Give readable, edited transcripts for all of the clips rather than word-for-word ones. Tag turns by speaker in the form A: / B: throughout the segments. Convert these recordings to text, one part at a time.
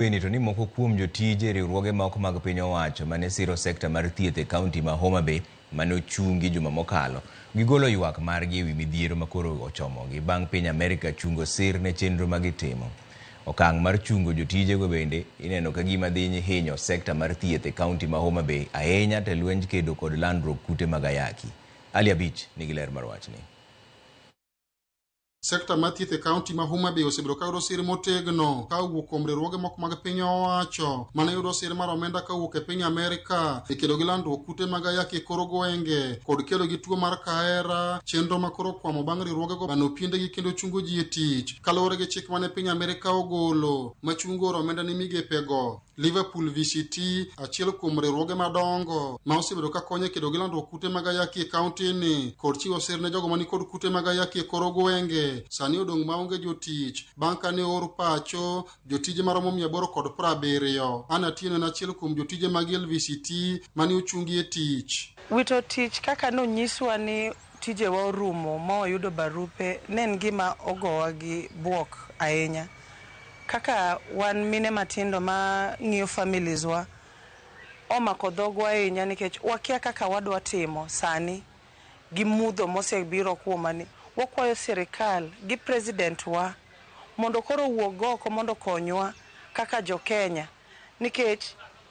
A: To ni moko kuom jotije riwruoge ma ok mag piny owacho mane siro sekta mar thieth e kaunti ma Homa Bay mane ochungi juma mokalo gigolo ywak margi ewi midhiero makoro ochomogi bang' piny Amerika chungo sir ne chenro ma gitimo. Okang' mar chungo jotijego bende ineno ka gima dhi hinyo sekta mar thieth e kaunti ma Homa Bay ahinya to lwenj kedo kod landruok kute mag ayaki. Ali Abich nigi ler mar wachni.
B: Sekta mar thieth e kaunti ma Homa Bay osebedo ka yudo sir motegno ka owuok kuom riwruoge moko mag piny owacho mane yudo sir mar omenda ka owuok e piny Amerika e kedo gi landruok kute mag ayaki e kor gwenge kod kedo gi tuo mar kahera, chenro ma koro kwamo bang' riwruogego mano piendegi kendo chungo ji e tich kaluwore gi chik mane piny Amerika ogolo machungo oro omenda ne migepego. Liverpool VCT, achiel kuom riwruoge madongo ma osebedo ka konyo e kedo gi landruok kute mag ayaki e kaunti ni kod chiwo sir ne jogo mani kod kute mag ayaki e kor gwenge sani odong' maonge jotich bang' kane or pacho jotije maromo 870. Ana Tieno en achiel kuom jotije mag LVCT mane ochungi e tich.
C: Wito tich kaka nonyiswa ni tijewa orumo ma wayudo barupe ne en gima ogowa gi buok ahinya. Kaka wan mine matindo ma ng'iyo families wa omako dhogwa ahinya nikech wakia kaka wadwa timo sani gi mudho mosebiro kuomani. Wakwayo sirikal gi president wa mondo koro wuog oko mondo konywa kaka jo Kenya nikech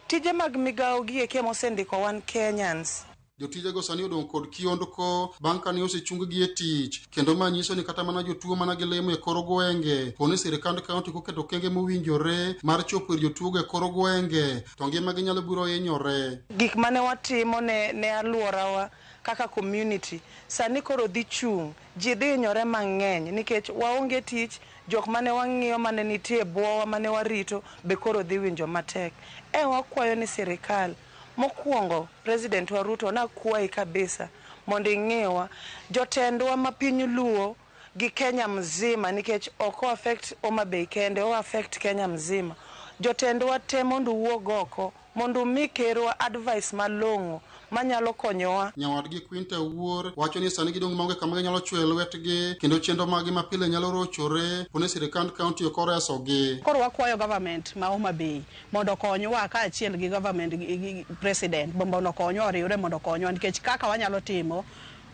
C: tije mag migawo gi eke mosendiko wan Kenyans.
B: Jotijego sani odong' kod kiondko bang' kane osechung gi e tich kendo manyiso ni kata mana jotuo mana gi lemo e kor gwenge poni sirikand kaunti koketo okenge mowinjore mar chopo ir jotuogo e kor gwenge to ngimagi nyalo biro hinyore.
C: Gik mane watimo ne alworawa kaka community sani koro dhi chung' ji dhi hinyore mang'eny nikech waonge tich. Jok mane wang'iyo mane nitie bwowa mane warito be koro dhi winjo matek. Wakwayo ni sirikal mokwongo President wa Ruto na kwayi kabisa mondo ing'iwa jotendwa ma piny luo gi Kenya mzima nikech ok affect Homa Bay kende o affect Kenya mzima. Jotendwa te mondo wuog oko mondo mi kerwa advice malong'o manyalo konyowa.
B: Nyawadgi Quinta Wuor wacho ni sani gidong' maonge kama ginyalo chwe lwetgi kendo chenro maggi mapile nyalo rochore poni sirikand kaunti ok oresogi.
D: Koro wakwayo government ma Homa Bay mondo konywa ka achiel gi government gi president mondo konywa oriwre mondo konywa nikech kaka wanyalo timo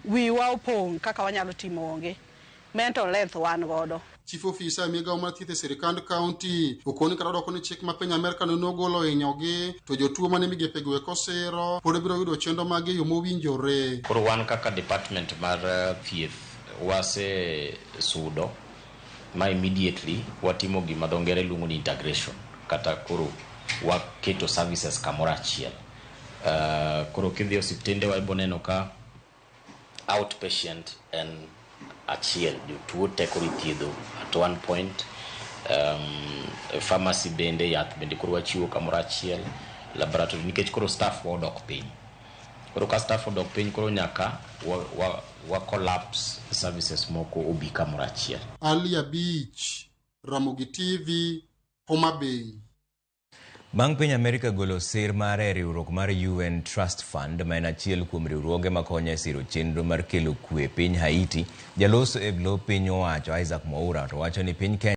D: wiwa opong' kaka wanyalo timo onge mental health wan godo.
B: Chief Officer migawo mar thieth e sirikand kaunti okoni kata doko ni chik ma piny Amerika nogolo hinyogi to jotuo mane migepego kosiro pod biro yudo chenro mag yo mowinjore.
E: Koro wan kaka department mar thieth wase sudo ma immediately watimo gima dho ngere luongo ni integration kata koro waketo services kamoro achiel. Koro kidhi osiptende wa iboneno ka outpatient and achiel jotuo te koro ithiedho at one point. Pharmacy bende yath bende koro wachiwo kamoro achiel. Laboratory nikech koro staff odok piny. Koro ka staff odok piny koro nyaka wa collapse services moko obi kamoro achiel.
B: Ali Abich, Ramogi TV, Homa Bay.
A: Bang' piny Amerika golo sir mare riwruok mar UN Trust Fund ma en achiel kuom riwruoge makonyo e siro chenro mar kelo kwe piny Haiti, jaloso e lo piny owacho Isaac Mwaura to wacho ni piny Kenya